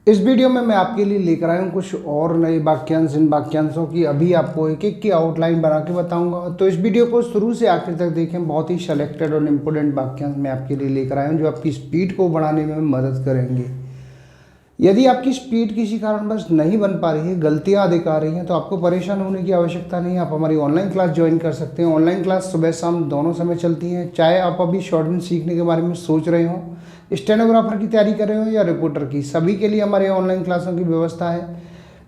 इस वीडियो में मैं आपके लिए लेकर आया हूँ कुछ और नए वाक्यांश। इन वाक्यांशों की अभी आपको एक एक की आउटलाइन बना के बताऊंगा, तो इस वीडियो को शुरू से आखिर तक देखें। बहुत ही सेलेक्टेड और इम्पोर्टेंट वाक्यांश मैं आपके लिए लेकर आया हूँ जो आपकी स्पीड को बढ़ाने में मदद करेंगे। यदि आपकी स्पीड किसी कारणवश नहीं बन पा रही है, गलतियाँ अधिक आ रही हैं, तो आपको परेशान होने की आवश्यकता नहीं है। आप हमारी ऑनलाइन क्लास ज्वाइन कर सकते हैं। ऑनलाइन क्लास सुबह शाम दोनों समय चलती हैं। चाहे आप अभी शॉर्टहैंड सीखने के बारे में सोच रहे हो, स्टेनोग्राफर की तैयारी कर रहे हो या रिपोर्टर की, सभी के लिए हमारे ऑनलाइन क्लासों की व्यवस्था है।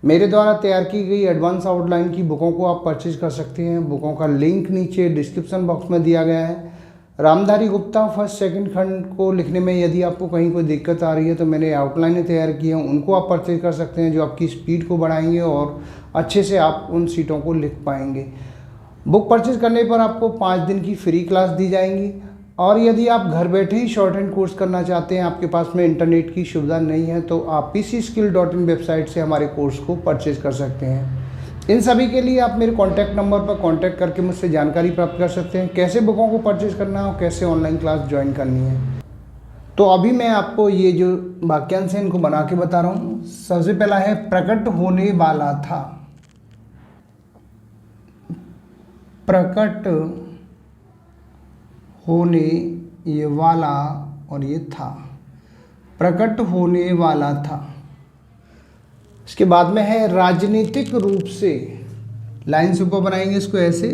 मेरे द्वारा तैयार की गई एडवांस आउटलाइन की बुकों को आप परचेज कर सकते हैं। बुकों का लिंक नीचे डिस्क्रिप्शन बॉक्स में दिया गया है। रामधारी गुप्ता फर्स्ट सेकंड खंड को लिखने में यदि आपको कहीं कोई दिक्कत आ रही है तो मैंने आउटलाइनें तैयार की हैं, उनको आप परचेज कर सकते हैं, जो आपकी स्पीड को बढ़ाएंगे और अच्छे से आप उन सीटों को लिख पाएंगे। बुक परचेज करने पर आपको 5 दिन की फ्री क्लास दी जाएंगी। और यदि आप घर बैठे ही शॉर्ट हैंड कोर्स करना चाहते हैं, आपके पास में इंटरनेट की सुविधा नहीं है, तो आप pcskill.in वेबसाइट से हमारे कोर्स को परचेज कर सकते हैं। इन सभी के लिए आप मेरे कॉन्टैक्ट नंबर पर कॉन्टैक्ट करके मुझसे जानकारी प्राप्त कर सकते हैं, कैसे बुकों को परचेज करना है और कैसे ऑनलाइन क्लास ज्वाइन करनी है। तो अभी मैं आपको ये जो वाक्यांश है इनको बना के बता रहा हूँ। सबसे पहला है प्रकट होने वाला था। प्रकट होने ये वाला और ये था, प्रकट होने वाला था। इसके बाद में है राजनीतिक रूप से। लाइन से ऊपर बनाएंगे इसको ऐसे,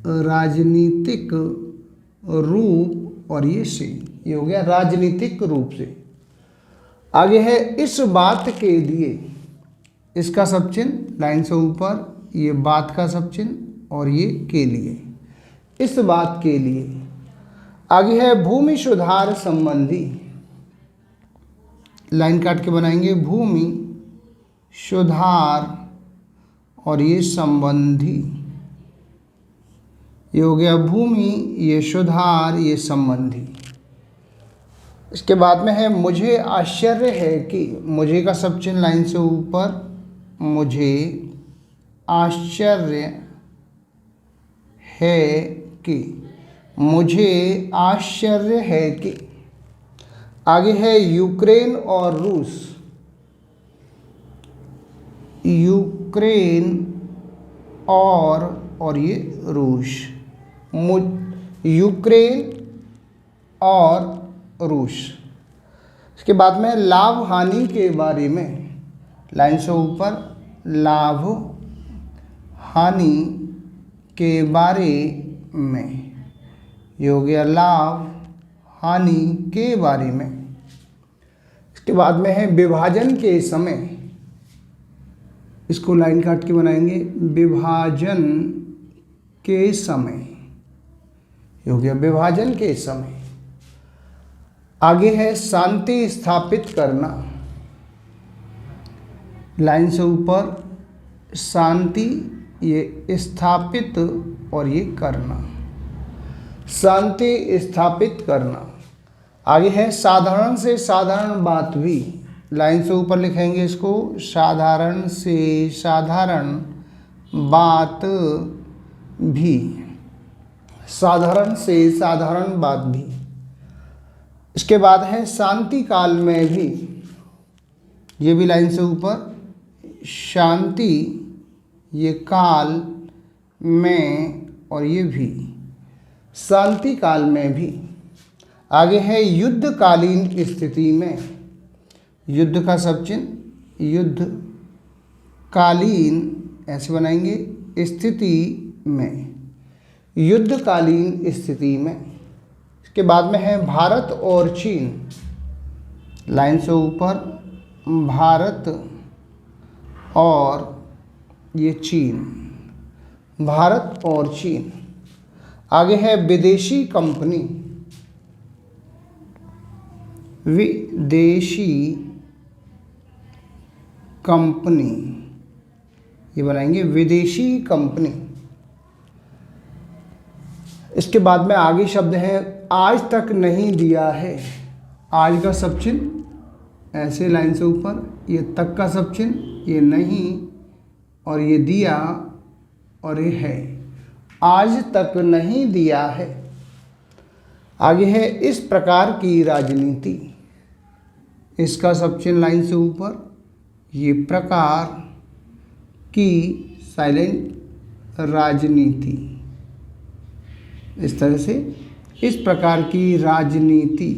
राजनीतिक रूप और ये से, ये हो गया राजनीतिक रूप से। आगे है इस बात के लिए, इसका सब चिन्ह लाइन से ऊपर, ये बात का सब चिन्ह और ये के लिए, इस बात के लिए। आगे है भूमि सुधार संबंधी। लाइन काट के बनाएंगे, भूमि सुधार और ये संबंधी, ये हो गया भूमि, ये सुधार, ये संबंधी। इसके बाद में है मुझे आश्चर्य है कि, मुझे का सब चिन्ह लाइन से ऊपर, मुझे आश्चर्य है कि, मुझे आश्चर्य है कि। आगे है यूक्रेन और रूस। यूक्रेन और ये रूस, यूक्रेन और रूस। इसके बाद में लाभ हानि के बारे में। लाइन से ऊपर, लाभ हानि के बारे में, ये हो गया लाभ हानि के बारे में। इसके बाद में है विभाजन के समय। इसको लाइन काट के बनाएंगे, विभाजन के समय, ये हो गया विभाजन के समय। आगे है शांति स्थापित करना। लाइन से ऊपर शांति, ये स्थापित और ये करना, शांति स्थापित करना। आगे है साधारण से साधारण बात भी। लाइन से ऊपर लिखेंगे इसको, साधारण से साधारण बात भी, साधारण से साधारण बात भी। इसके बाद है शांति काल में भी। ये भी लाइन से ऊपर, शांति, ये काल में और ये भी, शांति काल में भी। आगे है युद्धकालीन स्थिति में। युद्ध का सब चिन्ह, युद्ध कालीन ऐसे बनाएंगे, स्थिति में, युद्धकालीन स्थिति में। इसके बाद में है भारत और चीन। लाइन से ऊपर, भारत और ये चीन, भारत और चीन। आगे है विदेशी कंपनी। विदेशी कंपनी, ये बनाएंगे विदेशी कंपनी। इसके बाद में आगे शब्द है आज तक नहीं दिया है। आज का सब चिन्ह ऐसे लाइन से ऊपर, ये तक का सब चिन्ह, ये नहीं और ये दिया और ये है, आज तक नहीं दिया है। आगे है इस प्रकार की राजनीति। इसका सब चिन्ह लाइन से ऊपर, ये प्रकार की साइलेंट राजनीति, इस तरह से इस प्रकार की राजनीति,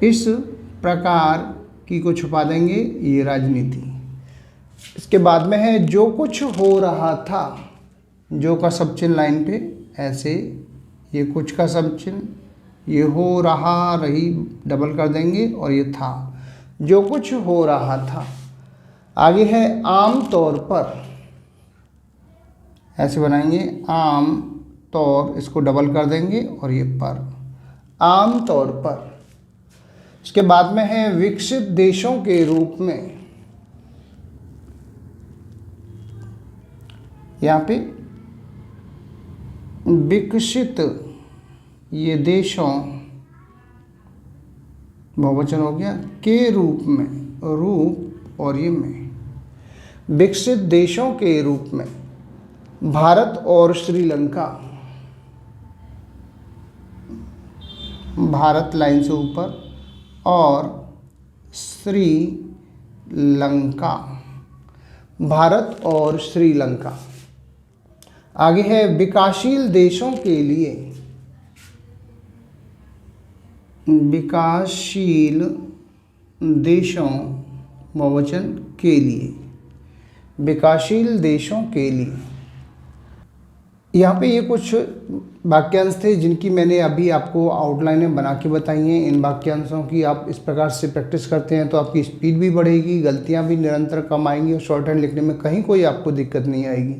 इस प्रकार की को छुपा देंगे, ये राजनीति। इसके बाद में है जो कुछ हो रहा था, जो का सब चिन्ह लाइन पे ऐसे, ये कुछ का सब चिन्ह, ये हो रहा रही डबल कर देंगे और ये था, जो कुछ हो रहा था। आगे है आम तौर पर, ऐसे बनाएंगे आम तौर, इसको डबल कर देंगे और ये पर, आम तौर पर। इसके बाद में है विकसित देशों के रूप में, यहाँ पे विकसित, ये देशों बहुवचन हो गया, के रूप में, रूप और ये में, विकसित देशों के रूप में भारत और श्रीलंका, भारत लाइन से ऊपर और श्रीलंका, भारत और श्रीलंका। आगे है विकासशील देशों के लिए, विकासशील देशों बहुवचन के लिए, विकासशील देशों के लिए। यहाँ पे ये कुछ वाक्यांश थे जिनकी मैंने अभी आपको आउटलाइनें बना के बताई हैं। इन वाक्यांशों की आप इस प्रकार से प्रैक्टिस करते हैं तो आपकी स्पीड भी बढ़ेगी, गलतियाँ भी निरंतर कम आएंगी और शॉर्ट हैंड लिखने में कहीं कोई आपको दिक्कत नहीं आएगी।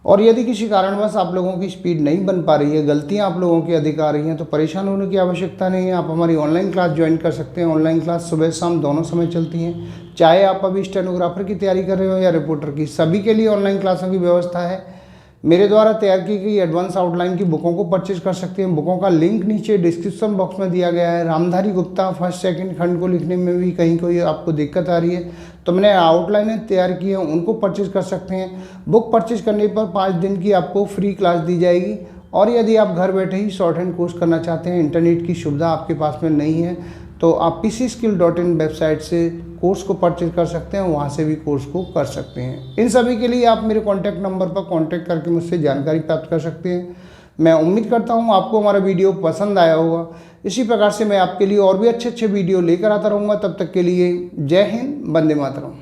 और यदि किसी कारणवश आप लोगों की स्पीड नहीं बन पा रही है, गलतियां आप लोगों की अधिक आ रही हैं, तो परेशान होने की आवश्यकता नहीं है। आप हमारी ऑनलाइन क्लास ज्वाइन कर सकते हैं। ऑनलाइन क्लास सुबह शाम दोनों समय चलती हैं। चाहे आप अभी स्टेनोग्राफर की तैयारी कर रहे हो या रिपोर्टर की, सभी के लिए ऑनलाइन क्लासों की व्यवस्था है। मेरे द्वारा तैयार की गई एडवांस आउटलाइन की बुकों को परचेज कर सकते हैं। बुकों का लिंक नीचे डिस्क्रिप्शन बॉक्स में दिया गया है। रामधारी गुप्ता फर्स्ट सेकंड खंड को लिखने में भी कहीं कोई आपको दिक्कत आ रही है तो मैंने आउटलाइनें तैयार की हैं, उनको परचेज कर सकते हैं। बुक परचेज करने पर 5 दिन की आपको फ्री क्लास दी जाएगी। और यदि आप घर बैठे ही शॉर्ट हैंड कोर्स करना चाहते हैं, इंटरनेट की सुविधा आपके पास में नहीं है, तो आप pcskill.in वेबसाइट से कोर्स को परचेज कर सकते हैं, वहाँ से भी कोर्स को कर सकते हैं। इन सभी के लिए आप मेरे कॉन्टैक्ट नंबर पर कॉन्टैक्ट करके मुझसे जानकारी प्राप्त कर सकते हैं। मैं उम्मीद करता हूँ आपको हमारा वीडियो पसंद आया होगा। इसी प्रकार से मैं आपके लिए और भी अच्छे अच्छे वीडियो लेकर आता रहूँगा। तब तक के लिए जय हिंद, वंदे मातरम।